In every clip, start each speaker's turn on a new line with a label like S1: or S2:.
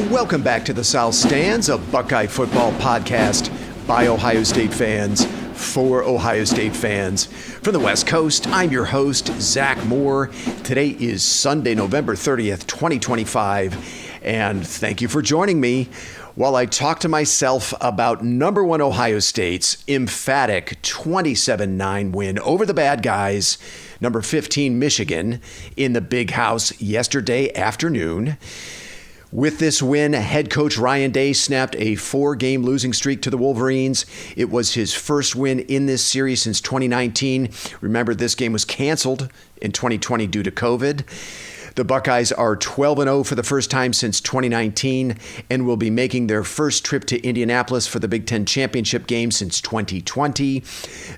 S1: Welcome back to the South Stands, a Buckeye football podcast by Ohio State fans for Ohio State fans. From the West Coast, I'm your host, Zach Moore. Today is Sunday, November 30th, 2025, and thank you for joining me while I talk to myself about number one Ohio State's emphatic 27-9 win over the bad guys, number 15 Michigan, in the Big House yesterday afternoon. With this win, head coach Ryan Day snapped a 4-game losing streak to the Wolverines. It was his first win in this series since 2019. Remember, this game was canceled in 2020 due to COVID. The Buckeyes are 12-0 for the first time since 2019 and will be making their first trip to Indianapolis for the Big Ten championship game since 2020.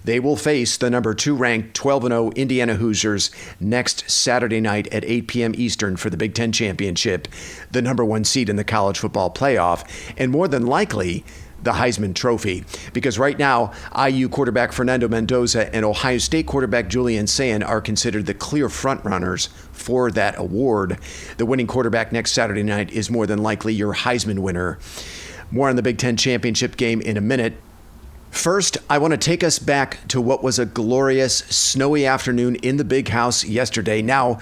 S1: They will face the number 2 ranked 12-0 Indiana Hoosiers next Saturday night at 8 p.m. Eastern for the Big Ten championship, the number 1 seed in the college football playoff, and more than likely, the Heisman Trophy, because right now, IU quarterback Fernando Mendoza and Ohio State quarterback Julian Sayin are considered the clear frontrunners for that award. The winning quarterback next Saturday night is more than likely your Heisman winner. More on the Big Ten championship game in a minute. First, I want to take us back to what was a glorious, snowy afternoon in the Big House yesterday. Now,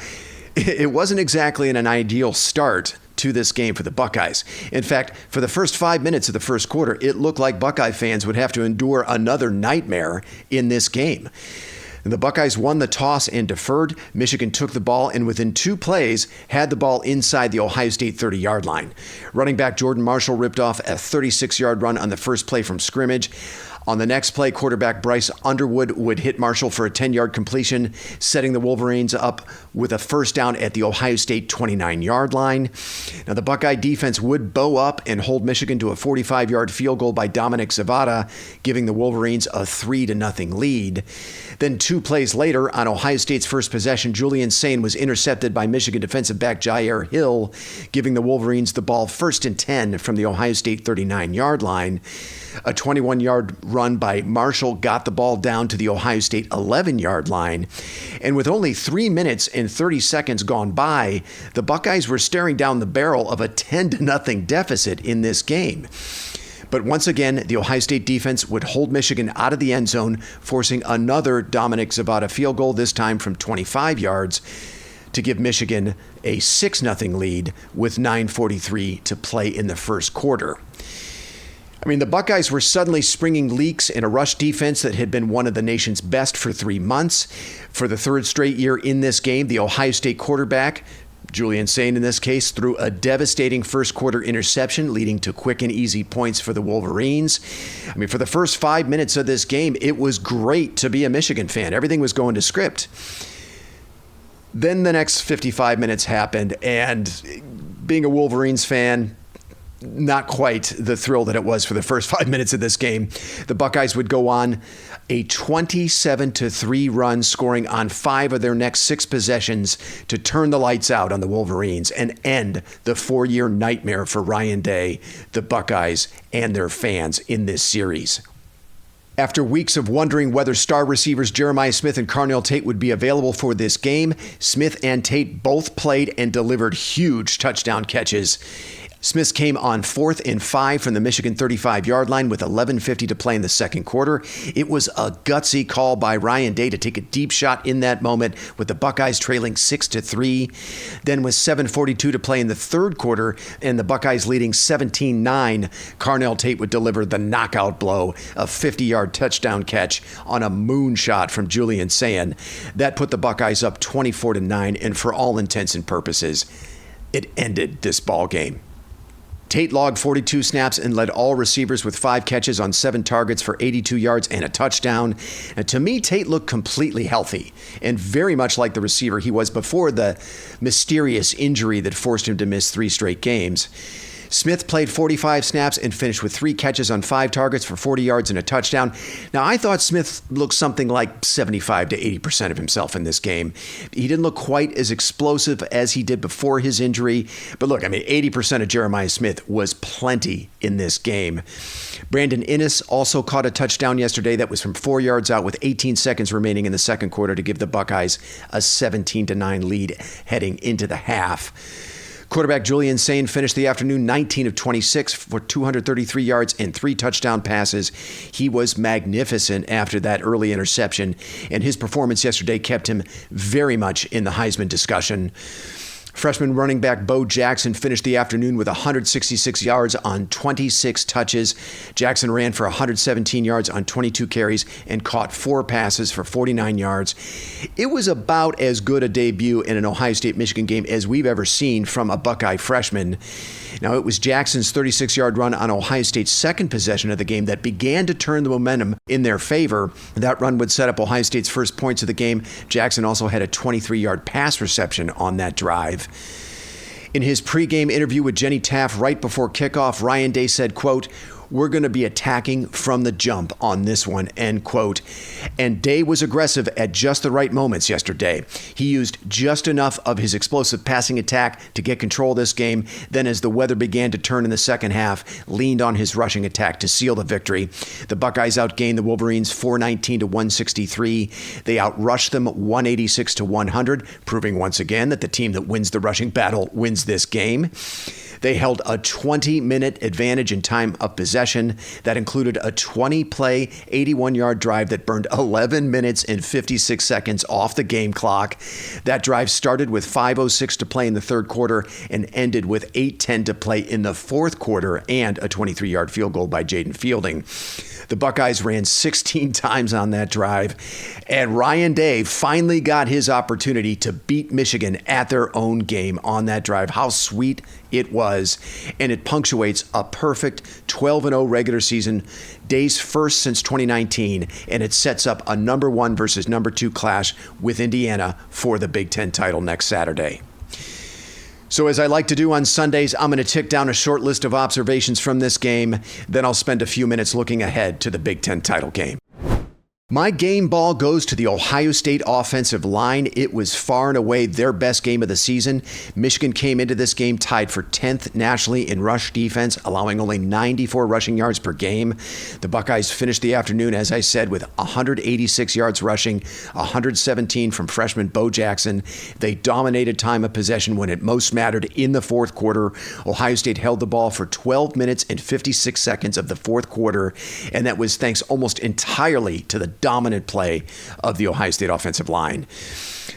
S1: it wasn't exactly an ideal start to this game for the Buckeyes. In fact, for the first 5 minutes of the first quarter, it looked like Buckeye fans would have to endure another nightmare in this game. The Buckeyes won the toss and deferred. Michigan took the ball and within 2 plays had the ball inside the Ohio State 30-yard line. Running back Jordan Marshall ripped off a 36-yard run on the first play from scrimmage. On the next play, quarterback Bryce Underwood would hit Marshall for a 10-yard completion, setting the Wolverines up with a first down at the Ohio State 29-yard line. Now, the Buckeye defense would bow up and hold Michigan to a 45-yard field goal by Dominic Zavada, giving the Wolverines a 3-0 lead. Then 2 plays later, on Ohio State's first possession, Julian Sayin was intercepted by Michigan defensive back Jair Hill, giving the Wolverines the ball 1st and 10 from the Ohio State 39-yard line. A 21-yard run by Marshall got the ball down to the Ohio State 11-yard line. And with only 3 minutes and 30 seconds gone by, the Buckeyes were staring down the barrel of a 10-0 deficit in this game. But once again, the Ohio State defense would hold Michigan out of the end zone, forcing another Dominic Zavada field goal, this time from 25 yards, to give Michigan a 6-0 lead with 9:43 to play in the first quarter. I mean, the Buckeyes were suddenly springing leaks in a rush defense that had been one of the nation's best for 3 months. For the 3rd straight year in this game, the Ohio State quarterback, Julian Sayin in this case, threw a devastating first quarter interception, leading to quick and easy points for the Wolverines. I mean, for the first 5 minutes of this game, it was great to be a Michigan fan. Everything was going to script. Then the next 55 minutes happened, and being a Wolverines fan, not quite the thrill that it was for the first 5 minutes of this game. The Buckeyes would go on a 27-3 run, scoring on 5 of their next 6 possessions to turn the lights out on the Wolverines and end the 4-year nightmare for Ryan Day, the Buckeyes, and their fans in this series. After weeks of wondering whether star receivers Jeremiah Smith and Carnell Tate would be available for this game, Smith and Tate both played and delivered huge touchdown catches. Smith came on 4th and 5 from the Michigan 35-yard line with 11:50 to play in the second quarter. It was a gutsy call by Ryan Day to take a deep shot in that moment with the Buckeyes trailing 6-3. Then with 7:42 to play in the third quarter and the Buckeyes leading 17-9, Carnell Tate would deliver the knockout blow, a 50-yard touchdown catch on a moonshot from Julian Sayin. That put the Buckeyes up 24-9, and for all intents and purposes, it ended this ball game. Tate logged 42 snaps and led all receivers with 5 catches on 7 targets for 82 yards and a touchdown. And to me, Tate looked completely healthy and very much like the receiver he was before the mysterious injury that forced him to miss 3 straight games. Smith played 45 snaps and finished with 3 catches on 5 targets for 40 yards and a touchdown. Now, I thought Smith looked something like 75 to 80% of himself in this game. He didn't look quite as explosive as he did before his injury. But look, I mean, 80% of Jeremiah Smith was plenty in this game. Brandon Inniss also caught a touchdown yesterday that was from 4 yards out with 18 seconds remaining in the second quarter to give the Buckeyes a 17-9 lead heading into the half. Quarterback Julian Sain finished the afternoon 19 of 26 for 233 yards and 3 touchdown passes. He was magnificent after that early interception, and his performance yesterday kept him very much in the Heisman discussion. Freshman running back Bo Jackson finished the afternoon with 166 yards on 26 touches. Jackson ran for 117 yards on 22 carries and caught 4 passes for 49 yards. It was about as good a debut in an Ohio State-Michigan game as we've ever seen from a Buckeye freshman. Now, it was Jackson's 36-yard run on Ohio State's second possession of the game that began to turn the momentum in their favor. That run would set up Ohio State's first points of the game. Jackson also had a 23-yard pass reception on that drive. In his pregame interview with Jenny Taft right before kickoff, Ryan Day said, quote, "We're going to be attacking from the jump on this one," end quote. And Day was aggressive at just the right moments yesterday. He used just enough of his explosive passing attack to get control of this game. Then as the weather began to turn in the second half, leaned on his rushing attack to seal the victory. The Buckeyes outgained the Wolverines 419 to 163. They outrushed them 186 to 100, proving once again that the team that wins the rushing battle wins this game. They held a 20-minute advantage in time of possession. That included a 20-play, 81-yard drive that burned 11 minutes and 56 seconds off the game clock. That drive started with 5:06 to play in the third quarter and ended with 8:10 to play in the fourth quarter and a 23-yard field goal by Jaden Fielding. The Buckeyes ran 16 times on that drive, and Ryan Day finally got his opportunity to beat Michigan at their own game on that drive. How sweet it was, and it punctuates a perfect 12-0 regular season, Day's first since 2019, and it sets up a number 1 versus number 2 clash with Indiana for the Big Ten title next Saturday. So as I like to do on Sundays, I'm going to tick down a short list of observations from this game. Then I'll spend a few minutes looking ahead to the Big Ten title game. My game ball goes to the Ohio State offensive line. It was far and away their best game of the season. Michigan came into this game tied for 10th nationally in rush defense, allowing only 94 rushing yards per game. The Buckeyes finished the afternoon, as I said, with 186 yards rushing, 117 from freshman Bo Jackson. They dominated time of possession when it most mattered in the fourth quarter. Ohio State held the ball for 12 minutes and 56 seconds of the fourth quarter, and that was thanks almost entirely to the dominant play of the Ohio State offensive line.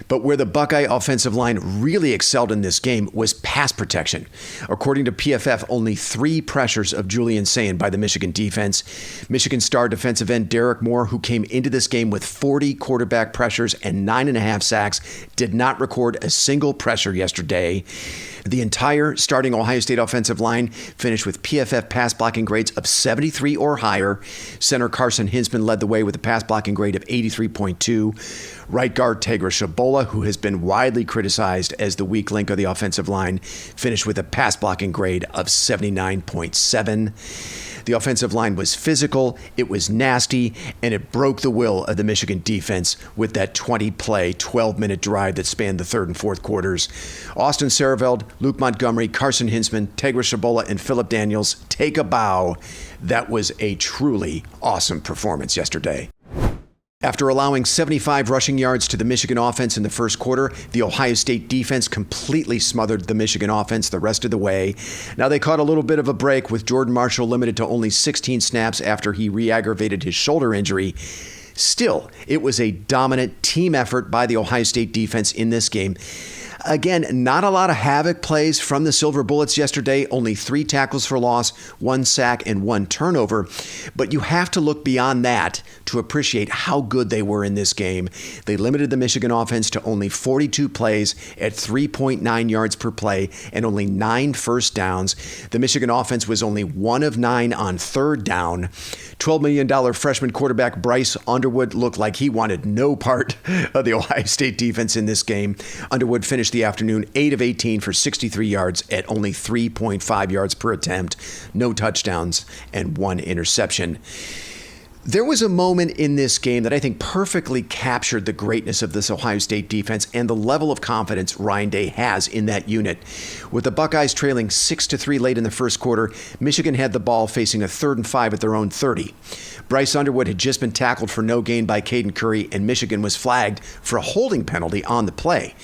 S1: But where the Buckeye offensive line really excelled in this game was pass protection. According to PFF, only 3 pressures of Julian Sain by the Michigan defense. Michigan star defensive end Derek Moore, who came into this game with 40 quarterback pressures and 9.5 sacks, did not record a single pressure yesterday. The entire starting Ohio State offensive line finished with PFF pass blocking grades of 73 or higher. Center Carson Hinsman led the way with a pass blocking grade of 83.2. Right guard Tegra Shabola, who has been widely criticized as the weak link of the offensive line, finished with a pass blocking grade of 79.7. The offensive line was physical, it was nasty, and it broke the will of the Michigan defense with that 20-play, 12-minute drive that spanned the third and fourth quarters. Austin Sareveld, Luke Montgomery, Carson Hinsman, Tegra Shabola, and Phillip Daniels take a bow. That was a truly awesome performance yesterday. After allowing 75 rushing yards to the Michigan offense in the first quarter, the Ohio State defense completely smothered the Michigan offense the rest of the way. Now they caught a little bit of a break with Jordan Marshall limited to only 16 snaps after he re-aggravated his shoulder injury. Still, it was a dominant team effort by the Ohio State defense in this game. Again, not a lot of havoc plays from the Silver Bullets yesterday, only 3 tackles for loss, 1 sack, and 1 turnover. But you have to look beyond that to appreciate how good they were in this game. They limited the Michigan offense to only 42 plays at 3.9 yards per play and only 9 first downs. The Michigan offense was only 1 of 9 on third down. $12 million freshman quarterback Bryce Underwood looked like he wanted no part of the Ohio State defense in this game. Underwood finished the afternoon 8 of 18 for 63 yards at only 3.5 yards per attempt, no touchdowns, and 1 interception. There was a moment in this game that I think perfectly captured the greatness of this Ohio State defense and the level of confidence Ryan Day has in that unit. With the Buckeyes trailing 6-3 late in the first quarter, Michigan had the ball facing a 3rd and 5 at their own 30. Bryce Underwood had just been tackled for no gain by Caden Curry, and Michigan was flagged for a holding penalty on the play.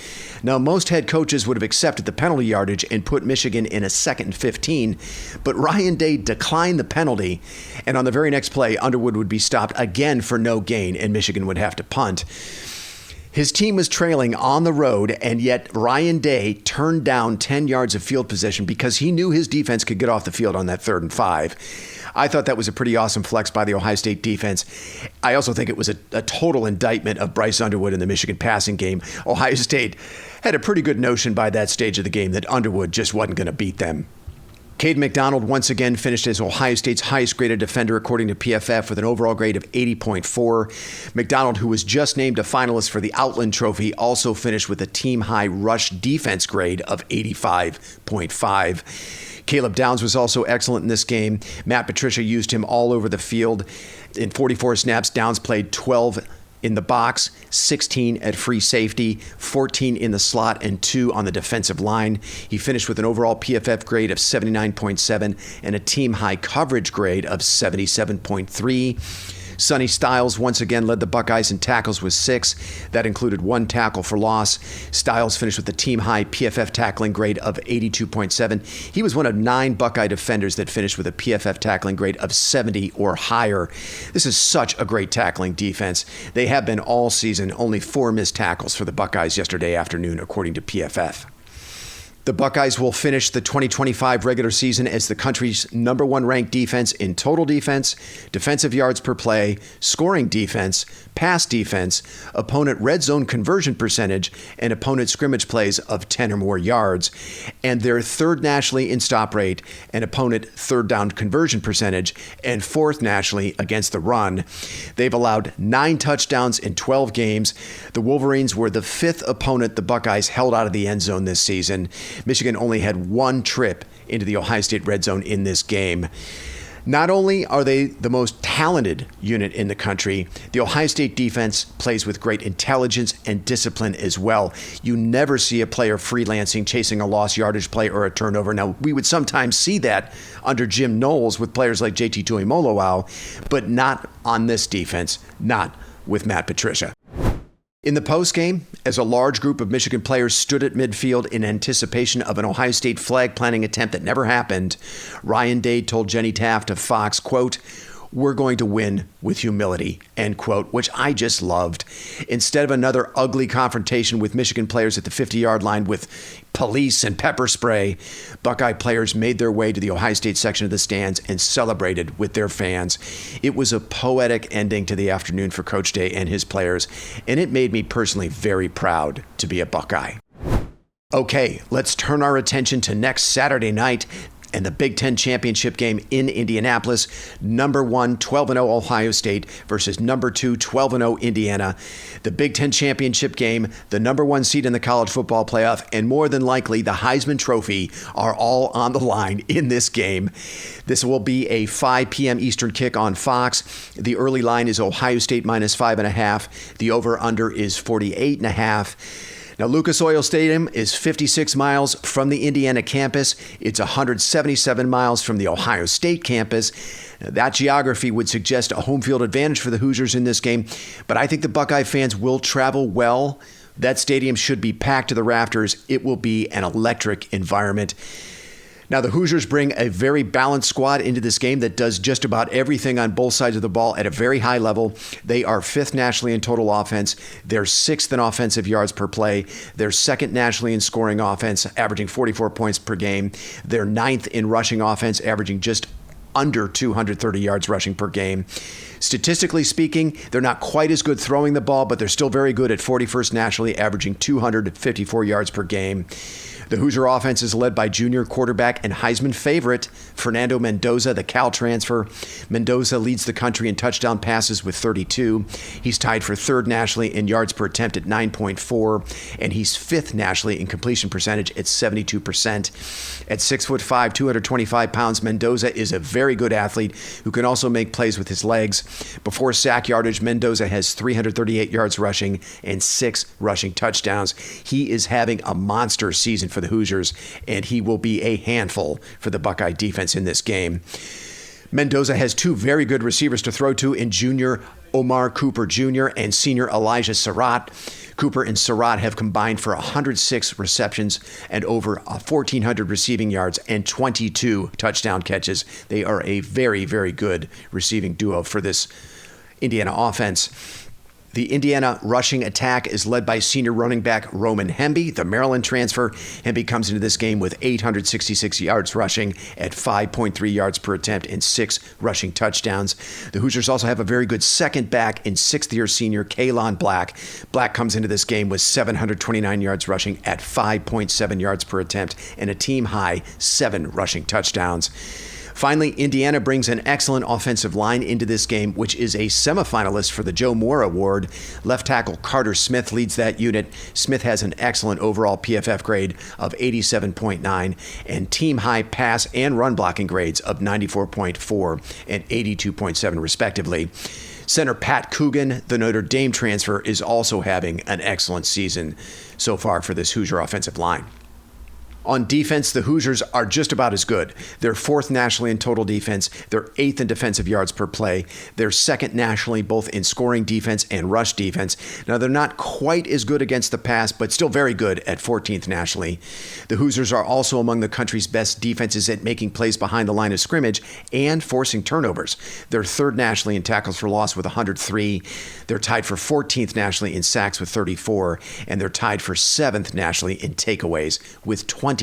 S1: Now, most head coaches would have accepted the penalty yardage and put Michigan in a 2nd and 15, but Ryan Day declined the penalty, and on the very next play, Underwood would be stopped again for no gain, and Michigan would have to punt. His team was trailing on the road, and yet Ryan Day turned down 10 yards of field position because he knew his defense could get off the field on that 3rd and 5. I thought that was a pretty awesome flex by the Ohio State defense. I also think it was a total indictment of Bryce Underwood in the Michigan passing game. Ohio State had a pretty good notion by that stage of the game that Underwood just wasn't going to beat them. Caden McDonald once again finished as Ohio State's highest graded defender according to PFF with an overall grade of 80.4. McDonald, who was just named a finalist for the Outland Trophy, also finished with a team-high rush defense grade of 85.5. Caleb Downs was also excellent in this game. Matt Patricia used him all over the field. In 44 snaps, Downs played 12 in the box, 16 at free safety, 14 in the slot, and 2 on the defensive line. He finished with an overall PFF grade of 79.7 and a team-high coverage grade of 77.3. Sonny Styles once again led the Buckeyes in tackles with 6. That included 1 tackle for loss. Styles finished with a team-high PFF tackling grade of 82.7. He was one of 9 Buckeye defenders that finished with a PFF tackling grade of 70 or higher. This is such a great tackling defense. They have been all season. Only 4 missed tackles for the Buckeyes yesterday afternoon, according to PFF. The Buckeyes will finish the 2025 regular season as the country's #1 ranked defense in total defense, defensive yards per play, scoring defense, pass defense, opponent red zone conversion percentage, and opponent scrimmage plays of 10 or more yards. And they're 3rd nationally in stop rate and opponent 3rd down conversion percentage, and 4th nationally against the run. They've allowed 9 touchdowns in 12 games. The Wolverines were the 5th opponent the Buckeyes held out of the end zone this season. Michigan only had 1 trip into the Ohio State red zone in this game. Not only are they the most talented unit in the country, the Ohio State defense plays with great intelligence and discipline as well. You never see a player freelancing, chasing a lost yardage play or a turnover. Now, we would sometimes see that under Jim Knowles with players like JT Tuimoloau, but not on this defense, not with Matt Patricia. In the postgame, as a large group of Michigan players stood at midfield in anticipation of an Ohio State flag planting attempt that never happened, Ryan Day told Jenny Taft of Fox, quote, "We're going to win with humility," end quote, which I just loved. Instead of another ugly confrontation with Michigan players at the 50-yard line with police and pepper spray, Buckeye players made their way to the Ohio State section of the stands and celebrated with their fans. It was a poetic ending to the afternoon for Coach Day and his players, and it made me personally very proud to be a Buckeye. Okay, let's turn our attention to next Saturday night and the Big Ten championship game in Indianapolis. #1, 12-0 Ohio State versus #2, 12-0 Indiana. The Big Ten championship game, the #1 seed in the college football playoff, and more than likely the Heisman Trophy are all on the line in this game. This will be a 5 p.m. Eastern kick on Fox. The early line is Ohio State -5.5. The over-under is 48.5. Now, Lucas Oil Stadium is 56 miles from the Indiana campus. It's 177 miles from the Ohio State campus. Now, that geography would suggest a home field advantage for the Hoosiers in this game, but I think the Buckeye fans will travel well. That stadium should be packed to the rafters. It will be an electric environment. Now, the Hoosiers bring a very balanced squad into this game that does just about everything on both sides of the ball at a very high level. They are 5th nationally in total offense. They're 6th in offensive yards per play. They're 2nd nationally in scoring offense, averaging 44 points per game. They're 9th in rushing offense, averaging just under 230 yards rushing per game. Statistically speaking, they're not quite as good throwing the ball, but they're still very good at 41st nationally, averaging 254 yards per game. The Hoosier offense is led by junior quarterback and Heisman favorite Fernando Mendoza, the Cal transfer. Mendoza leads the country in touchdown passes with 32. He's tied for third nationally in yards per attempt at 9.4, and he's fifth nationally in completion percentage at 72%. At 6'5", 225 pounds, Mendoza is a very good athlete who can also make plays with his legs. Before sack yardage, Mendoza has 338 yards rushing and 6 rushing touchdowns. He is having a monster season for the Hoosiers, and he will be a handful for the Buckeye defense in this game. Mendoza has 2 very good receivers to throw to in junior Omar Cooper Jr. and senior Elijah Surratt. Cooper and Surratt have combined for 106 receptions and over 1,400 receiving yards and 22 touchdown catches. They are a very, very good receiving duo for this Indiana offense. The Indiana rushing attack is led by senior running back Roman Hemby, the Maryland transfer. Hemby comes into this game with 866 yards rushing at 5.3 yards per attempt and 6 rushing touchdowns. The Hoosiers also have a very good second back in sixth-year senior Kaylon Black. Black comes into this game with 729 yards rushing at 5.7 yards per attempt and a team-high 7 rushing touchdowns. Finally, Indiana brings an excellent offensive line into this game, which is a semifinalist for the Joe Moore Award. Left tackle Carter Smith leads that unit. Smith has an excellent overall PFF grade of 87.9 and team-high pass and run blocking grades of 94.4 and 82.7 respectively. Center Pat Coogan, the Notre Dame transfer, is also having an excellent season so far for this Hoosier offensive line. On defense, the Hoosiers are just about as good. They're 4th nationally in total defense. They're 8th in defensive yards per play. They're 2nd nationally both in scoring defense and rush defense. Now, they're not quite as good against the pass, but still very good at 14th nationally. The Hoosiers are also among the country's best defenses at making plays behind the line of scrimmage and forcing turnovers. They're 3rd nationally in tackles for loss with 103. They're tied for 14th nationally in sacks with 34, and they're tied for 7th nationally in takeaways with 24.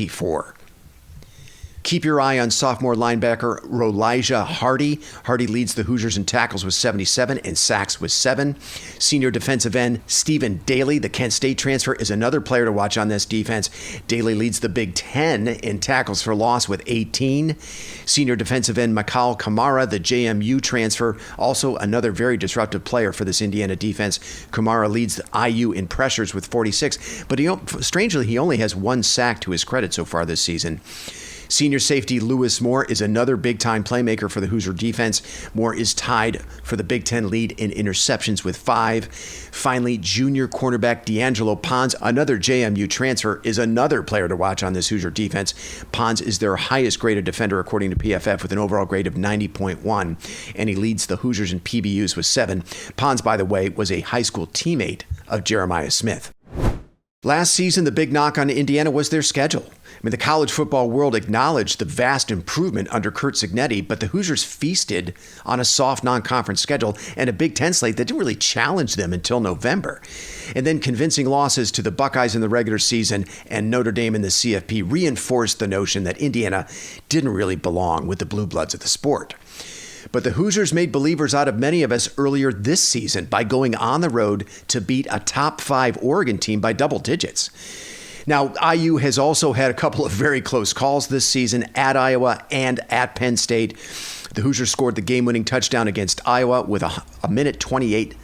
S1: Keep your eye on sophomore linebacker Rolijah Hardy. Hardy leads the Hoosiers in tackles with 77 and sacks with 7. Senior defensive end Stephen Daly, the Kent State transfer, is another player to watch on this defense. Daly leads the Big Ten in tackles for loss with 18. Senior defensive end Mikal Kamara, the JMU transfer, also another very disruptive player for this Indiana defense. Kamara leads the IU in pressures with 46, but strangely, he only has 1 sack to his credit so far this season. Senior safety Lewis Moore is another big-time playmaker for the Hoosier defense. Moore is tied for the Big Ten lead in interceptions with 5. Finally, junior cornerback D'Angelo Pons, another JMU transfer, is another player to watch on this Hoosier defense. Pons is their highest-graded defender according to PFF with an overall grade of 90.1, and he leads the Hoosiers in PBUs with 7. Pons, by the way, was a high school teammate of Jeremiah Smith. Last season, the big knock on Indiana was their schedule. The college football world acknowledged the vast improvement under Curt Cignetti, but the Hoosiers feasted on a soft non-conference schedule and a Big Ten slate that didn't really challenge them until November. And then convincing losses to the Buckeyes in the regular season and Notre Dame in the CFP reinforced the notion that Indiana didn't really belong with the blue bloods of the sport. But the Hoosiers made believers out of many of us earlier this season by going on the road to beat a top 5 Oregon team by double digits. Now, IU has also had a couple of very close calls this season at Iowa and at Penn State. The Hoosiers scored the game-winning touchdown against Iowa with a minute 28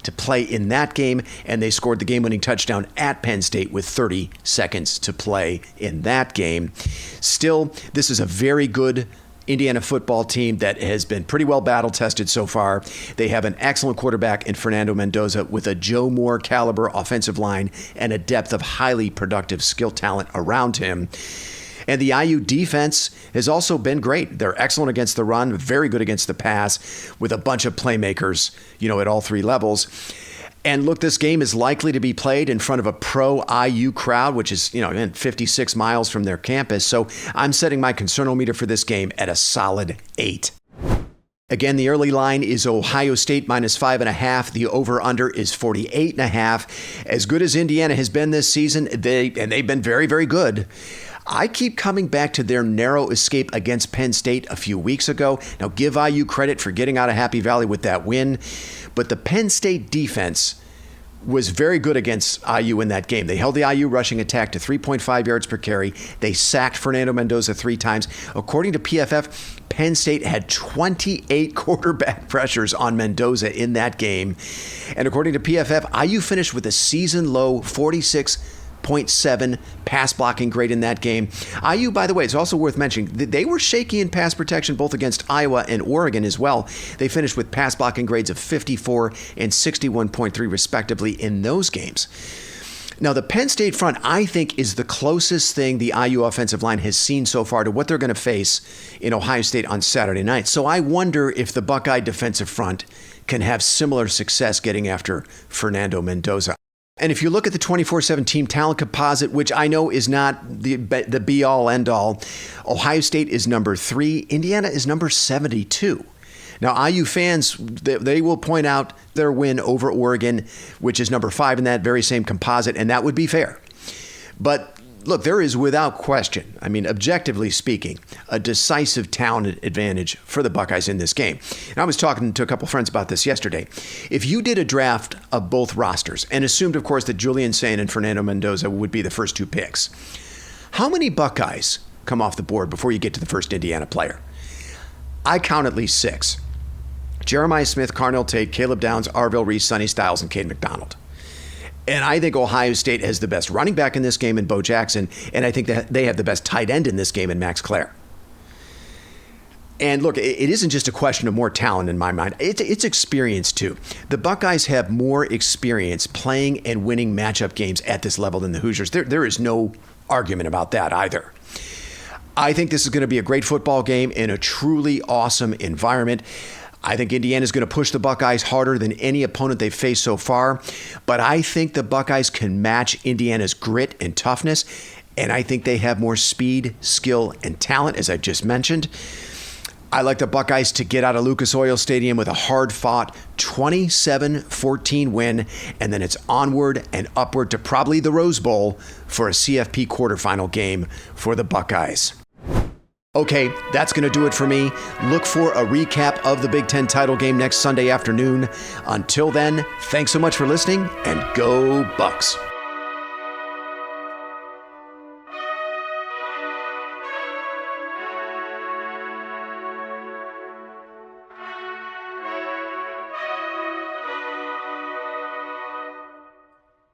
S1: to play in that game, and they scored the game-winning touchdown at Penn State with 30 seconds to play in that game. Still, this is a very good Indiana football team that has been pretty well battle-tested so far. They have an excellent quarterback in Fernando Mendoza with a Joe Moore caliber offensive line and a depth of highly productive skill talent around him. And the IU defense has also been great. They're excellent against the run, very good against the pass, with a bunch of playmakers, at all 3 levels. And look, this game is likely to be played in front of a pro IU crowd, which is, 56 miles from their campus. So I'm setting my concernometer for this game at a solid 8. Again, the early line is Ohio State minus 5.5. The over-under is 48.5. As good as Indiana has been this season, they've been very, very good. I keep coming back to their narrow escape against Penn State a few weeks ago. Now, give IU credit for getting out of Happy Valley with that win, but the Penn State defense was very good against IU in that game. They held the IU rushing attack to 3.5 yards per carry. They sacked Fernando Mendoza 3 times. According to PFF, Penn State had 28 quarterback pressures on Mendoza in that game. And according to PFF, IU finished with a season-low 46.7 pass blocking grade in that game. IU, by the way, it's also worth mentioning, they were shaky in pass protection both against Iowa and Oregon as well. They finished with pass blocking grades of 54 and 61.3 respectively in those games. Now, the Penn State front, I think, is the closest thing the IU offensive line has seen so far to what they're going to face in Ohio State on Saturday night. So I wonder if the Buckeye defensive front can have similar success getting after Fernando Mendoza. And if you look at the 24/7 team talent composite, which I know is not the be-all, end-all, Ohio State is number 3. Indiana is number 72. Now, IU fans, they will point out their win over Oregon, which is number 5 in that very same composite, and that would be fair. But look, there is without question, I mean, objectively speaking, a decisive talent advantage for the Buckeyes in this game. And I was talking to a couple friends about this yesterday. If you did a draft of both rosters and assumed, of course, that Julian Sain and Fernando Mendoza would be the first 2 picks, how many Buckeyes come off the board before you get to the first Indiana player? I count at least 6. Jeremiah Smith, Carnell Tate, Caleb Downs, Arvell Reese, Sonny Styles, and Cade McDonald. And I think Ohio State has the best running back in this game in Bo Jackson, and I think that they have the best tight end in this game in Max Clare. And look, it isn't just a question of more talent in my mind. It's experience, too. The Buckeyes have more experience playing and winning matchup games at this level than the Hoosiers. There is no argument about that either. I think this is going to be a great football game in a truly awesome environment. I think Indiana is going to push the Buckeyes harder than any opponent they've faced so far. But I think the Buckeyes can match Indiana's grit and toughness. And I think they have more speed, skill, and talent, as I just mentioned. I like the Buckeyes to get out of Lucas Oil Stadium with a hard-fought 27-14 win. And then it's onward and upward to probably the Rose Bowl for a CFP quarterfinal game for the Buckeyes. Okay, that's going to do it for me. Look for a recap of the Big Ten title game next Sunday afternoon. Until then, thanks so much for listening, and go Bucks.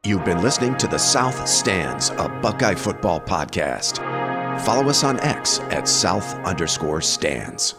S1: You've been listening to The South Stands, a Buckeye football podcast. Follow us on X at South_Stands.